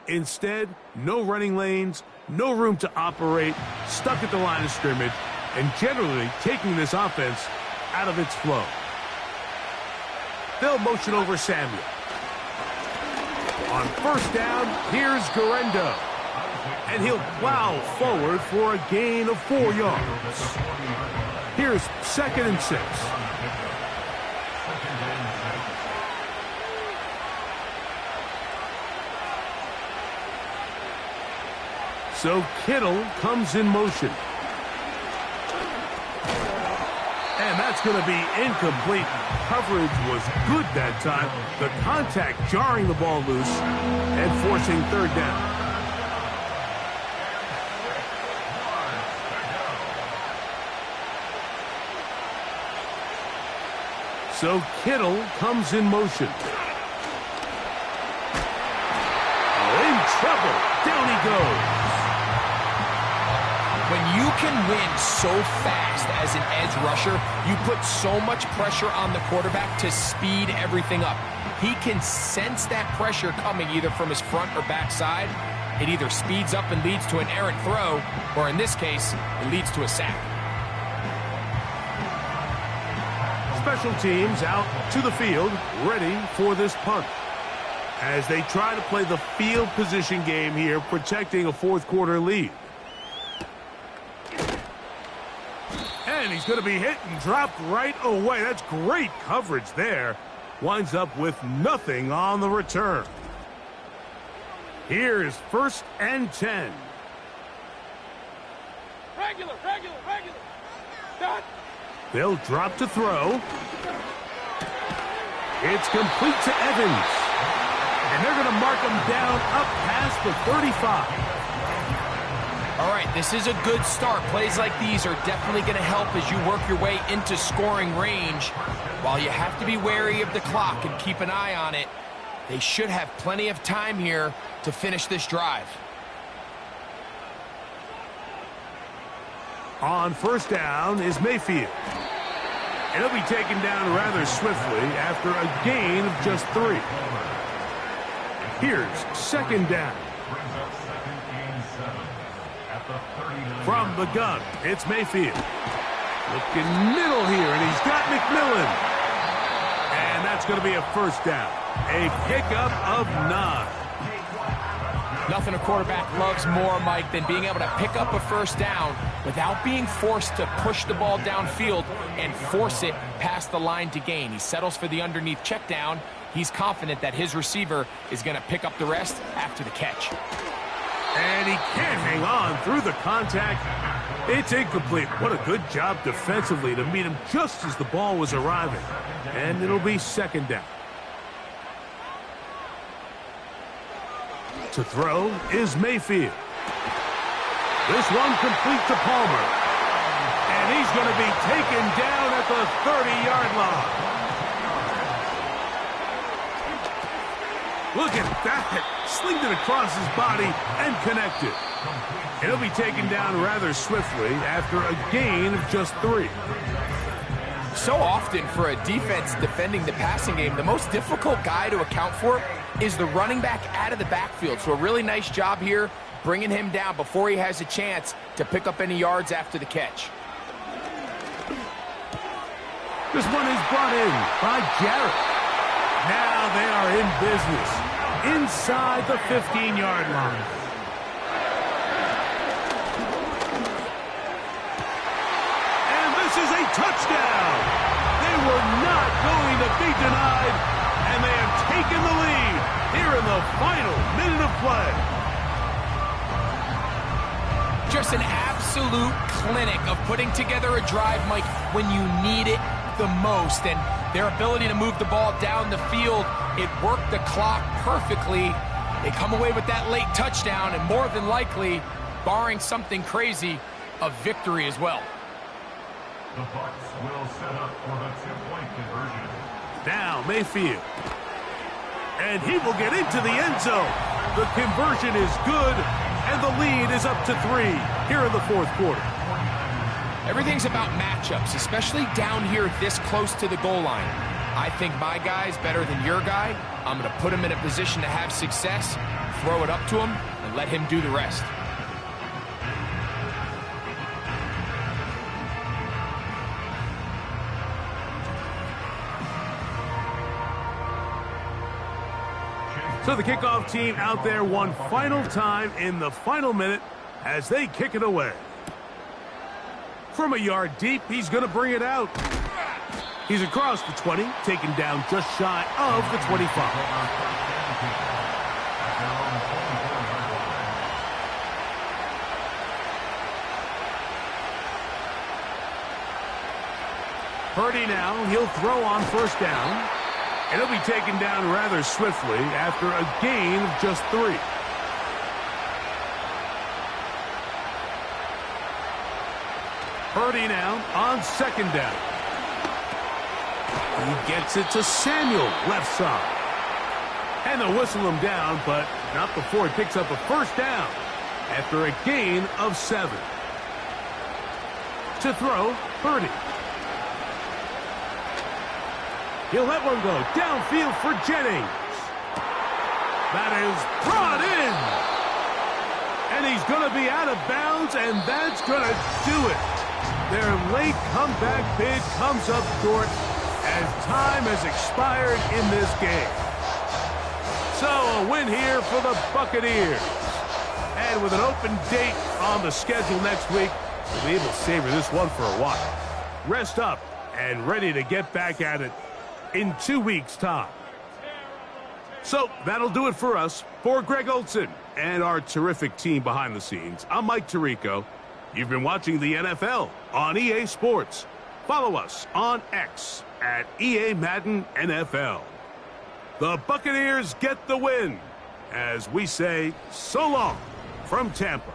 [SPEAKER 2] Instead, no running lanes, no room to operate, stuck at the line of scrimmage, and generally taking this offense out of its flow. They'll motion over Samuel. On 1st down, here's Garendo. And he'll plow forward for a gain of 4 yards. Here's 2nd and 6. So Kittle comes in motion. And that's going to be incomplete. Coverage was good that time. The contact jarring the ball loose and forcing 3rd down. So Kittle comes in motion. Oh, in trouble. Down he goes.
[SPEAKER 3] can win so fast as an edge rusher, you put so much pressure on the quarterback to speed everything up. He can sense that pressure coming either from his front or back side. It either speeds up and leads to an errant throw, or in this case, it leads to a sack.
[SPEAKER 2] Special teams out to the field, ready for this punt. As they try to play the field position game here, protecting a fourth quarter lead. And he's going to be hit and dropped right away. That's great coverage there. Winds up with nothing on the return. Here's 1st and 10.
[SPEAKER 6] Regular. Done.
[SPEAKER 2] They'll drop to throw. It's complete to Evans. And they're going to mark him down up past the 35.
[SPEAKER 3] All right, this is a good start. Plays like these are definitely going to help as you work your way into scoring range. While you have to be wary of the clock and keep an eye on it, they should have plenty of time here to finish this drive.
[SPEAKER 2] On 1st down is Mayfield. And he'll be taken down rather swiftly after a gain of just 3. Here's 2nd down. From the gun, it's Mayfield. Looking middle here, and he's got McMillan. And that's going to be a 1st down. A pickup of 9.
[SPEAKER 3] Nothing a quarterback loves more, Mike, than being able to pick up a 1st down without being forced to push the ball downfield and force it past the line to gain. He settles for the underneath check down. He's confident that his receiver is going to pick up the rest after the catch.
[SPEAKER 2] And he can't hang on through the contact. It's incomplete. What a good job defensively to meet him just as the ball was arriving. And it'll be 2nd down. To throw is Mayfield. This one complete to Palmer. And he's going to be taken down at the 30-yard line. Look at that. Slinged it across his body and connected. It'll be taken down rather swiftly after a gain of just 3.
[SPEAKER 3] So often for a defense defending the passing game, the most difficult guy to account for is the running back out of the backfield. So a really nice job here bringing him down before he has a chance to pick up any yards after the catch.
[SPEAKER 2] This one is brought in by Jarrett. Now they are in business inside the 15-yard line. And this is a touchdown. They were not going to be denied, and they have taken the lead here in the final minute of play.
[SPEAKER 3] Just an absolute clinic of putting together a drive, Mike, when you need it the most. And their ability to move the ball down the field, it worked the clock perfectly. They come away with that late touchdown, and more than likely, barring something crazy, a victory as well.
[SPEAKER 5] The Bucs will set up for the 2-point conversion.
[SPEAKER 2] Now Mayfield. And he will get into the end zone. The conversion is good, and the lead is up to 3 here in the 4th quarter.
[SPEAKER 3] Everything's about matchups, especially down here this close to the goal line. I think my guy's better than your guy. I'm going to put him in a position to have success, throw it up to him, and let him do the rest.
[SPEAKER 2] So the kickoff team out there one final time in the final minute as they kick it away. From a yard deep, he's going to bring it out. He's across the 20, taken down just shy of the 25. Purdy now, he'll throw on 1st down. And he'll be taken down rather swiftly after a gain of just 3. Purdy now on 2nd down. He gets it to Samuel, left side. And they'll whistle him down, but not before he picks up a 1st down after a gain of 7. To throw, Purdy. He'll let one go downfield for Jennings. That is brought in. And he's going to be out of bounds, and that's going to do it. Their late comeback bid comes up short as time has expired in this game. So a win here for the Buccaneers. And with an open date on the schedule next week, we'll be able to savor this one for a while. Rest up and ready to get back at it in 2 weeks' time. So that'll do it for us. For Greg Olson and our terrific team behind the scenes, I'm Mike Tirico. You've been watching the NFL on EA Sports. Follow us on X at EA Madden NFL. The Buccaneers get the win as we say so long from Tampa.